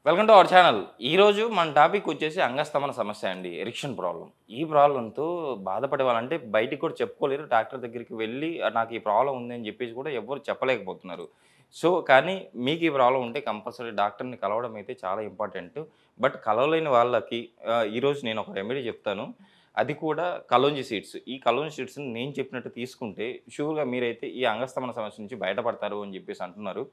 Welcome to our channel. ఈరోజు మన topic వచ్చేసి అంగస్తమన సమస్య అండి, ఎరిక్షన్ ప్రాబ్లం. ఈ ప్రాబ్లంతో బాధపడే వాళ్ళంటే బయటికి కూడా చెప్పుకోలేరు. డాక్టర్ దగ్గరికి వెళ్ళి నాకు ఈ ప్రాబ్లం ఉంది అని చెప్పేసి కూడా ఎవరు చెప్పలేకపోతున్నారు. సో కానీ మీకు ఈ ప్రాబ్లం ఉంటే కంపల్సరీ డాక్టర్ని కలవడం అయితే చాలా ఇంపార్టెంట్. బట్ కలవలేని వాళ్ళకి ఈరోజు నేను ఒక రెమెడీ చెప్తాను. అది కూడా కలోంజి సీడ్స్. ఈ కలోంజి సీడ్స్ని నేను చెప్పినట్టు తీసుకుంటే షూర్గా మీరైతే ఈ అంగస్తమన సమస్య నుంచి బయటపడతారు అని చెప్పేసి అంటున్నారు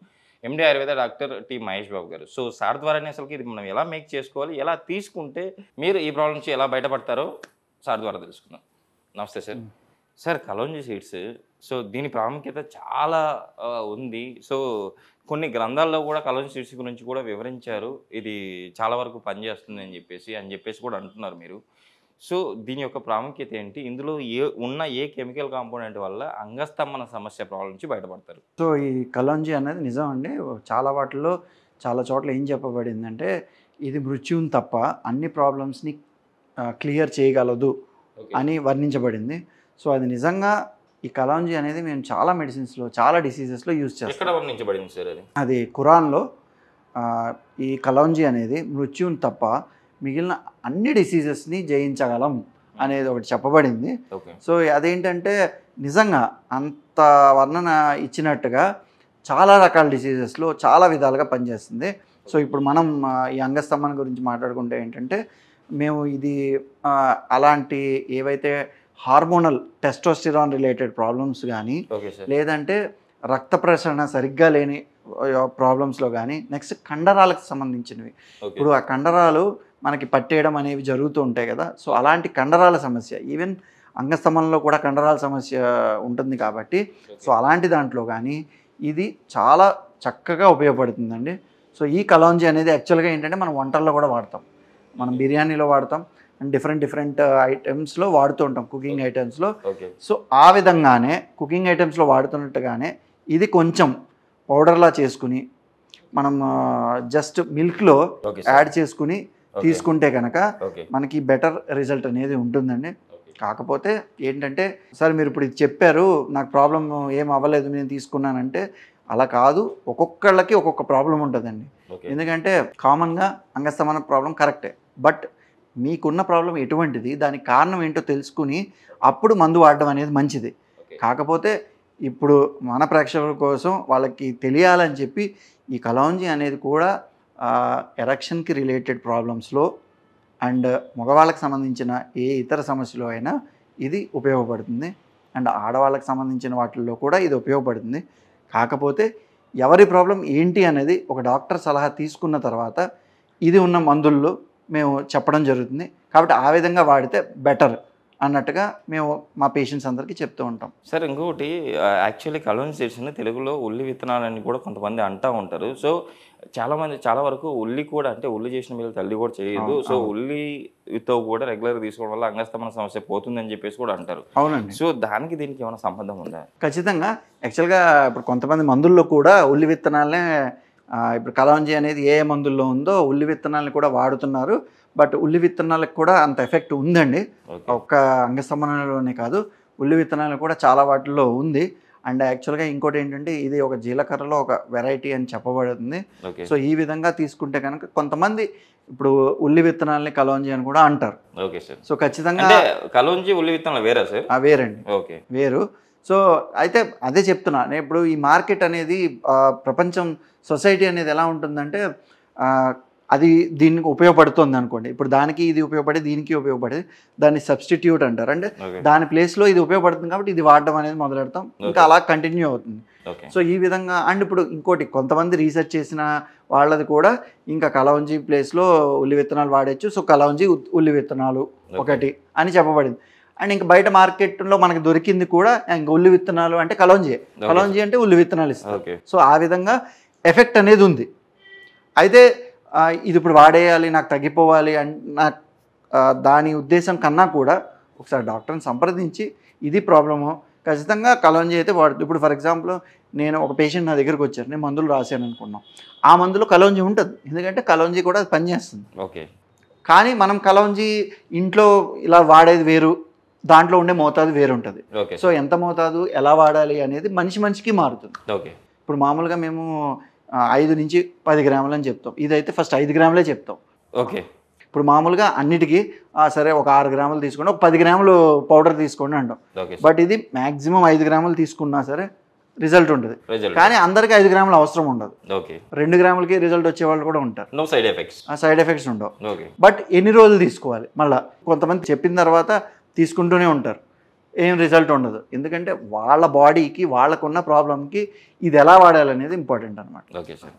ఎండి ఆయుర్వేద డాక్టర్ టి మహేష్ బాబు గారు. సో సార్ ద్వారానే అసలుకి ఇది మనం ఎలా మేక్ చేసుకోవాలి, ఎలా తీసుకుంటే మీరు ఈ ప్రాబ్లం నుంచి ఎలా బయటపడతారో సార్ ద్వారా తెలుసుకుందాం. నమస్తే sir. Sir kalonji seeds, so దీని ప్రాముఖ్యత చాలా ఉంది. సో కొన్ని గ్రంథాల్లో కూడా కలోంజి సీడ్స్ గురించి కూడా వివరించారు. ఇది చాలా వరకు పనిచేస్తుంది అని చెప్పేసి కూడా అంటున్నారు మీరు. సో దీని యొక్క ప్రాముఖ్యత ఏంటి, ఇందులో ఏ కెమికల్ కాంపోనెంట్ వల్ల అంగస్తమన సమస్య ప్రాబ్లం నుంచి బయటపడతారు? సో ఈ కలోంజి అనేది నిజం అండి. చాలా వాటిల్లో చాలా చోట్ల ఏం చెప్పబడిందంటే ఇది మృత్యువుని తప్ప అన్ని ప్రాబ్లమ్స్ని క్లియర్ చేయగలదు అని వర్ణించబడింది. సో అది నిజంగా ఈ కలోంజి అనేది మేము చాలా మెడిసిన్స్లో చాలా డిసీజెస్లో యూజ్ చేస్తాం. ఎక్కడ వర్ణించబడింది సార్? అది ఖురాన్లో ఈ కలోంజి అనేది మృత్యువుని తప్ప మిగిలిన అన్ని డిసీజెస్ని జయించగలం అనేది ఒకటి చెప్పబడింది. సో అదేంటంటే నిజంగా అంత వర్ణన ఇచ్చినట్టుగా చాలా రకాల డిసీజెస్లో చాలా విధాలుగా పనిచేస్తుంది. సో ఇప్పుడు మనం ఈ అంగస్తమన గురించి మాట్లాడుకుంటే ఏంటంటే మేము ఇది అలాంటి ఏవైతే హార్మోనల్ టెస్టోస్టిరాన్ రిలేటెడ్ ప్రాబ్లమ్స్ కానీ లేదంటే రక్త ప్రసరణ సరిగ్గా లేని ప్రాబ్లమ్స్లో కానీ నెక్స్ట్ కండరాలకు సంబంధించినవి. ఇప్పుడు ఆ కండరాలు మనకి పట్టేయడం అనేవి జరుగుతూ ఉంటాయి కదా. సో అలాంటి కండరాల సమస్య, ఈవెన్ అంగస్తమనంలో కూడా కండరాల సమస్య ఉంటుంది కాబట్టి సో అలాంటి దాంట్లో కానీ ఇది చాలా చక్కగా ఉపయోగపడుతుందండి. సో ఈ కలోంజి అనేది యాక్చువల్గా ఏంటంటే మనం వంటల్లో కూడా వాడతాం, మనం బిర్యానీలో వాడతాం అండ్ డిఫరెంట్ ఐటమ్స్లో వాడుతూ ఉంటాం, కుకింగ్ ఐటమ్స్లో. సో ఆ విధంగానే కుకింగ్ ఐటమ్స్లో వాడుతున్నట్టుగానే ఇది కొంచెం పౌడర్లా చేసుకుని మనం జస్ట్ మిల్క్లో యాడ్ చేసుకుని తీసుకుంటే కనుక మనకి బెటర్ రిజల్ట్ అనేది ఉంటుందండి. కాకపోతే ఏంటంటే సార్ మీరు ఇప్పుడు ఇది చెప్పారు, నాకు ప్రాబ్లం ఏం అవ్వలేదు నేను తీసుకున్నానంటే అలా కాదు. ఒక్కొక్కళ్ళకి ఒక్కొక్క ప్రాబ్లం ఉంటుందండి. ఎందుకంటే కామన్గా అంగస్తమన ప్రాబ్లం కరెక్టే, బట్ మీకున్న ప్రాబ్లం ఎటువంటిది, దానికి కారణం ఏంటో తెలుసుకుని అప్పుడు మందు వాడడం అనేది మంచిది. కాకపోతే ఇప్పుడు మన ప్రేక్షకుల కోసం వాళ్ళకి తెలియాలని చెప్పి ఈ కలోంజి అనేది కూడా ఎరక్షన్కి రిలేటెడ్ ప్రాబ్లమ్స్లో అండ్ మగవాళ్ళకి సంబంధించిన ఏ ఇతర సమస్యలు అయినా ఇది ఉపయోగపడుతుంది అండ్ ఆడవాళ్ళకి సంబంధించిన వాటిల్లో కూడా ఇది ఉపయోగపడుతుంది. కాకపోతే ఎవరి ప్రాబ్లం ఏంటి అనేది ఒక డాక్టర్ సలహా తీసుకున్న తర్వాత ఇది ఉన్న మందుల్లో మేము చెప్పడం జరుగుతుంది. కాబట్టి ఆ విధంగా వాడితే బెటర్ అన్నట్టుగా మేము మా పేషెంట్స్ అందరికీ చెప్తూ ఉంటాం. సార్ ఇంకొకటి, యాక్చువల్లీ కలోంజి సీడ్స్ని తెలుగులో ఉల్లి విత్తనాలని కూడా కొంతమంది అంటూ ఉంటారు. సో చాలా వరకు ఉల్లి కూడా, అంటే ఉల్లి చేసిన మీద తల్లి కూడా చేయదు. సో ఉల్లితో కూడా రెగ్యులర్గా తీసుకోవడం వల్ల అంగస్తమన సమస్య పోతుందని చెప్పేసి కూడా అంటారు. అవునండి. సో దీనికి ఏమైనా సంబంధం ఉందా? ఖచ్చితంగా. యాక్చువల్గా ఇప్పుడు కొంతమంది మందుల్లో కూడా ఉల్లి విత్తనాలనే, ఇప్పుడు కలోంజి అనేది ఏ మందుల్లో ఉందో ఉల్లి విత్తనాలను కూడా వాడుతున్నారు. బట్ ఉల్లి విత్తనాలకు కూడా అంత ఎఫెక్ట్ ఉందండి. ఒక్క అంగస్తమనలోనే కాదు, ఉల్లి విత్తనాలు కూడా చాలా వాటిల్లో ఉంది. అండ్ యాక్చువల్గా ఇంకోటి ఏంటంటే ఇది ఒక జీలకర్రలో ఒక వెరైటీ అని చెప్పబడుతుంది. సో ఈ విధంగా తీసుకుంటే కనుక కొంతమంది ఇప్పుడు ఉల్లి విత్తనాలని కలోంజి అని కూడా అంటారు. సో ఖచ్చితంగా కలోంజి ఉల్లి విత్తనాలు వేరా సార్? వేరండి, వేరు. సో అయితే అదే చెప్తున్నా, ఇప్పుడు ఈ మార్కెట్ అనేది ప్రపంచం సొసైటీ అనేది ఎలా ఉంటుందంటే అది దీనికి ఉపయోగపడుతుంది అనుకోండి, ఇప్పుడు దానికి ఇది ఉపయోగపడే దీనికి ఉపయోగపడేది దాన్ని సబ్స్టిట్యూట్ అంటారు. అంటే దాని ప్లేస్లో ఇది ఉపయోగపడుతుంది కాబట్టి ఇది వాడడం అనేది మొదలెడతాం, ఇంకా అలా కంటిన్యూ అవుతుంది. సో ఈ విధంగా అండ్ ఇప్పుడు ఇంకోటి కొంతమంది రీసెర్చ్ చేసిన వాళ్ళది కూడా ఇంకా కలోంజి ప్లేస్లో ఉల్లి విత్తనాలు వాడచ్చు. సో కలోంజి ఉల్లి విత్తనాలు ఒకటి అని చెప్పబడింది. అండ్ ఇంకా బయట మార్కెట్లో మనకి దొరికింది కూడా ఇంకా ఉల్లి విత్తనాలు అంటే కలోంజి అంటే ఉల్లి విత్తనాలు ఇస్తారు. సో ఆ విధంగా ఎఫెక్ట్ అనేది ఉంది. అయితే ఇది ఇప్పుడు వాడేయాలి, నాకు తగ్గిపోవాలి అన్న దాని ఉద్దేశం కన్నా కూడా ఒకసారి డాక్టర్ని సంప్రదించి ఇది ప్రాబ్లము ఖచ్చితంగా కలోంజి అయితే వాడుతుంది. ఇప్పుడు ఫర్ ఎగ్జాంపుల్ నేను ఒక పేషెంట్ నా దగ్గరికి వచ్చారు, నేను మందులు రాశాను అనుకున్నాం, ఆ మందులో కలోంజి ఉంటుంది, ఎందుకంటే కలోంజి కూడా పనిచేస్తుంది. కానీ మనం కలోంజి ఇంట్లో ఇలా వాడేది వేరు, దాంట్లో ఉండే మోతాదు వేరు ఉంటుంది. సో ఎంత మోతాదు ఎలా వాడాలి అనేది మనిషికి మారుతుంది. ఇప్పుడు మామూలుగా మేము 5 నుంచి 10 గ్రాములు అని చెప్తాం. ఇదైతే ఫస్ట్ 5 గ్రాములే చెప్తాం. ఓకే. ఇప్పుడు మామూలుగా అన్నిటికీ సరే ఒక 6 గ్రాములు తీసుకోండి, ఒక 10 గ్రాములు పౌడర్ తీసుకోండి అంటాం. ఓకే. బట్ ఇది మ్యాక్సిమం 5 గ్రాములు తీసుకున్నా సరే రిజల్ట్ ఉంటుంది. కానీ అందరికీ 5 గ్రాములు అవసరం ఉండదు. ఓకే. 2 గ్రాములకి రిజల్ట్ వచ్చే వాళ్ళు కూడా ఉంటారు. No side effects. Side effects ఉండవు. ఓకే. బట్ ఎన్ని రోజులు తీసుకోవాలి? మళ్ళీ కొంతమంది చెప్పిన తర్వాత తీసుకుంటూనే ఉంటారు, ఏం రిజల్ట్ ఉండదు. ఎందుకంటే వాళ్ళ బాడీకి వాళ్ళకున్న ప్రాబ్లంకి ఇది ఎలా వాడాలనేది ఇంపార్టెంట్ అనమాట. Okay sir.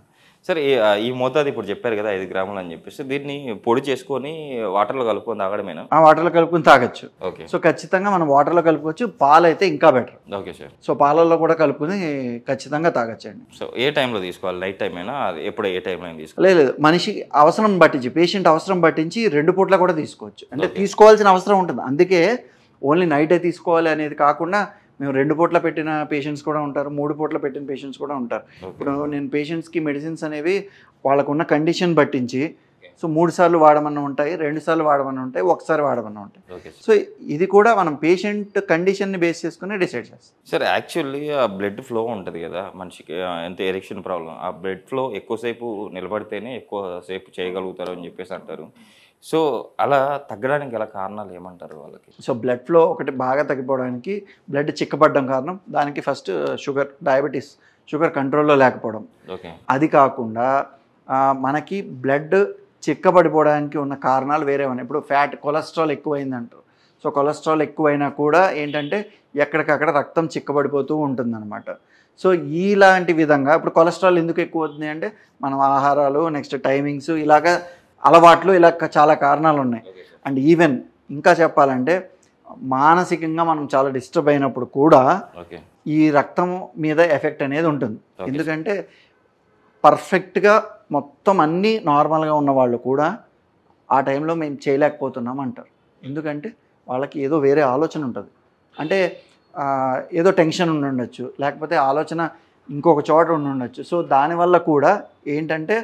సార్ ఈ మోతాదు ఇప్పుడు చెప్పారు కదా 5 గ్రాములు అని చెప్పేసి, దీన్ని పొడి చేసుకొని వాటర్లో కలుపుకొని తాగడమేనా? ఆ వాటర్లో కలుపుకొని తాగొచ్చు. ఓకే. సో ఖచ్చితంగా మనం వాటర్లో కలుపుకోవచ్చు. పాలు అయితే ఇంకా బెటర్. Okay sir. సో పాలల్లో కూడా కలుపుకొని ఖచ్చితంగా తాగొచ్చండి. సో ఏ టైంలో తీసుకోవాలి? నైట్ టైం అయినా ఎప్పుడు ఏ టైంలో తీసుకోవాలి? లేదు, మనిషి అవసరం పట్టించి, పేషెంట్ అవసరం పట్టించి 2 పూట్ల కూడా తీసుకోవచ్చు. అంటే తీసుకోవాల్సిన అవసరం ఉంటుంది. అందుకే ఓన్లీ నైటే తీసుకోవాలి అనేది కాకుండా మేము 2 పూట్ల పెట్టిన పేషెంట్స్ కూడా ఉంటారు, 3 పూట్ల పెట్టిన పేషెంట్స్ కూడా ఉంటారు. ఇప్పుడు నేను పేషెంట్స్కి మెడిసిన్స్ అనేవి వాళ్ళకున్న కండిషన్ పట్టించి, సో 3 సార్లు వాడమన్నా ఉంటాయి, 2 సార్లు వాడమన్నా ఉంటాయి, 1 సారి వాడమన్నా ఉంటాయి. సో ఇది కూడా మనం పేషెంట్ కండిషన్ని బేస్ చేసుకుని డిసైడ్ చేస్తాం. సార్ యాక్చువల్లీ ఆ బ్లడ్ ఫ్లో ఉంటుంది కదా మనిషికి, ఎంత ఎరెక్షన్ ప్రాబ్లం, ఆ బ్లడ్ ఫ్లో ఎక్కువసేపు నిలబడితేనే ఎక్కువసేపు చేయగలుగుతారు అని చెప్పేసి అంటారు. సో అలా తగ్గడానికి గల కారణాలు ఏమంటారు వాళ్ళకి? సో బ్లడ్ ఫ్లో ఒకటి బాగా తగ్గిపోవడానికి బ్లడ్ చిక్కబడడం కారణం. దానికి ఫస్ట్ షుగర్, డయాబెటీస్, షుగర్ కంట్రోల్లో లేకపోవడం. ఓకే. అది కాకుండా మనకి బ్లడ్ చిక్కబడిపోవడానికి ఉన్న కారణాలు వేరే ఉన్నాయి. ఇప్పుడు ఫ్యాట్, కొలెస్ట్రాల్ ఎక్కువైందంటారు. సో కొలెస్ట్రాల్ ఎక్కువైనా కూడా ఏంటంటే ఎక్కడికక్కడ రక్తం చిక్కబడిపోతూ ఉంటుందన్నమాట. సో ఇలాంటి విధంగా ఇప్పుడు కొలెస్ట్రాల్ ఎందుకు ఎక్కువ అవుతుంది అంటే మనం ఆహారాలు, నెక్స్ట్ టైమింగ్స్, ఇలాగా అలవాట్లు, ఇలా చాలా కారణాలు ఉన్నాయి. అండ్ ఈవెన్ ఇంకా చెప్పాలంటే మానసికంగా మనం చాలా డిస్టర్బ్ అయినప్పుడు కూడా ఈ రక్తం మీద ఎఫెక్ట్ అనేది ఉంటుంది. ఎందుకంటే పర్ఫెక్ట్గా మొత్తం అన్నీ నార్మల్గా ఉన్న వాళ్ళు కూడా ఆ టైంలో మేము చేయలేకపోతున్నాం అంటారు. ఎందుకంటే వాళ్ళకి ఏదో వేరే ఆలోచన ఉంటుంది. అంటే ఏదో టెన్షన్ ఉండి ఉండొచ్చు, లేకపోతే ఆలోచన ఇంకొక చోట ఉండి ఉండొచ్చు. సో దానివల్ల కూడా ఏంటంటే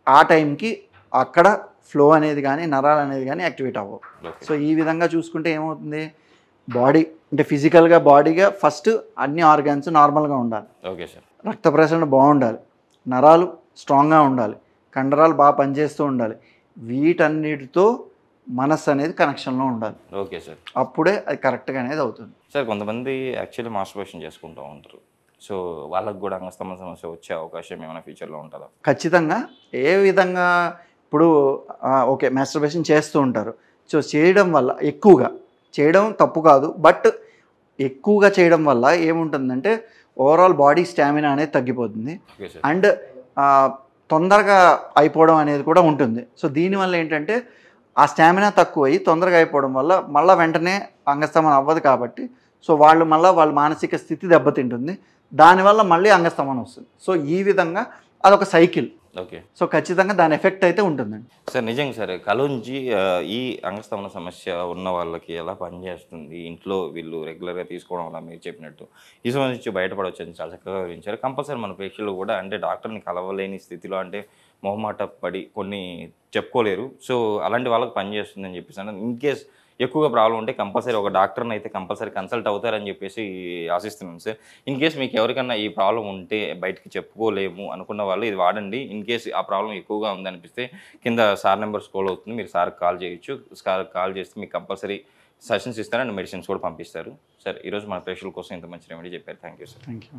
ఆ టైంకి అక్కడ ఫ్లో అనేది కానీ, నరాలు అనేది కానీ యాక్టివేట్ అవ్వవు. సో ఈ విధంగా చూసుకుంటే ఏమవుతుంది, బాడీ అంటే ఫిజికల్గా బాడీగా ఫస్ట్ అన్ని ఆర్గాన్స్ నార్మల్గా ఉండాలి. Okay sir. రక్త ప్రసరణ బాగుండాలి, నరాలు స్ట్రాంగ్గా ఉండాలి, కండరాలు బాగా పనిచేస్తూ ఉండాలి. వీటన్నిటితో మనస్సు అనేది కనెక్షన్లో ఉండాలి. Okay sir. అప్పుడే అది కరెక్ట్గా అనేది అవుతుంది. సార్ కొంతమంది యాక్చువల్లీ మాస్టర్బేషన్ చేసుకుంటూ ఉంటారు. సో వాళ్ళకు కూడా అంగస్తంభన సమస్య వచ్చే అవకాశం ఏమైనా ఫ్యూచర్లో ఉంటుందా? ఖచ్చితంగా. ఏ విధంగా ఇప్పుడు ఓకే మాస్టర్బేషన్ చేస్తూ ఉంటారు. సో చేయడం వల్ల, ఎక్కువగా చేయడం తప్పు కాదు, బట్ ఎక్కువగా చేయడం వల్ల ఏముంటుందంటే ఓవరాల్ బాడీ స్టామినా అనేది తగ్గిపోతుంది. అండ్ తొందరగా అయిపోవడం అనేది కూడా ఉంటుంది. సో దీనివల్ల ఏంటంటే ఆ స్టామినా తక్కువై తొందరగా అయిపోవడం వల్ల మళ్ళీ వెంటనే అంగస్తంభన అవ్వదు. కాబట్టి సో వాళ్ళ మానసిక స్థితి దెబ్బతింటుంది. దానివల్ల మళ్ళీ అంగస్తంభన వస్తుంది. సో ఈ విధంగా అదొక సైకిల్. ఓకే. సో ఖచ్చితంగా దాని ఎఫెక్ట్ అయితే ఉంటుందండి. సార్ నిజంగా సార్ కలోంజి ఈ అంగస్తంభన సమస్య ఉన్న వాళ్ళకి ఎలా పనిచేస్తుంది, ఇంట్లో వీళ్ళు రెగ్యులర్గా తీసుకోవడం వల్ల మీరు చెప్పినట్టు ఈ సమస్య నుంచి బయటపడవచ్చు అని చాలా చక్కగా వివరించారు. కంపల్సరీ మన ప్రేక్షకులు కూడా అంటే డాక్టర్ని కలవలేని స్థితిలో, అంటే మొహమాట పడి కొన్ని చెప్పుకోలేరు. సో అలాంటి వాళ్ళకి పనిచేస్తుందని చెప్పేసి అంటే ఇన్ కేస్ ఎక్కువగా ప్రాబ్లం ఉంటే కంపల్సరీ ఒక డాక్టర్ని అయితే కంపల్సరీ కన్సల్ట్ అవుతారని చెప్పేసి ఆశిస్తున్నాను సార్. ఇన్ కేస్ మీకు ఎవరికన్నా ఈ ప్రాబ్లం ఉంటే బయటికి చెప్పుకోలేము అనుకున్న వాళ్ళు ఇది వాడండి. ఇన్ కేస్ ఆ ప్రాబ్లం ఎక్కువగా ఉందనిపిస్తే కింద సార్ నెంబర్ స్క్రోల్ అవుతుంది, మీరు సార్కి కాల్ చేయొచ్చు. సార్కి కాల్ చేస్తే మీకు కంపల్సరీ సజెషన్స్ ఇస్తారు అండ్ మెడిసిన్స్ కూడా పంపిస్తారు. సార్ ఈరోజు మన ప్రేక్షకుల కోసం ఇంత మంచి రెమెడీ చెప్పారు. Thank you sir. Thank you.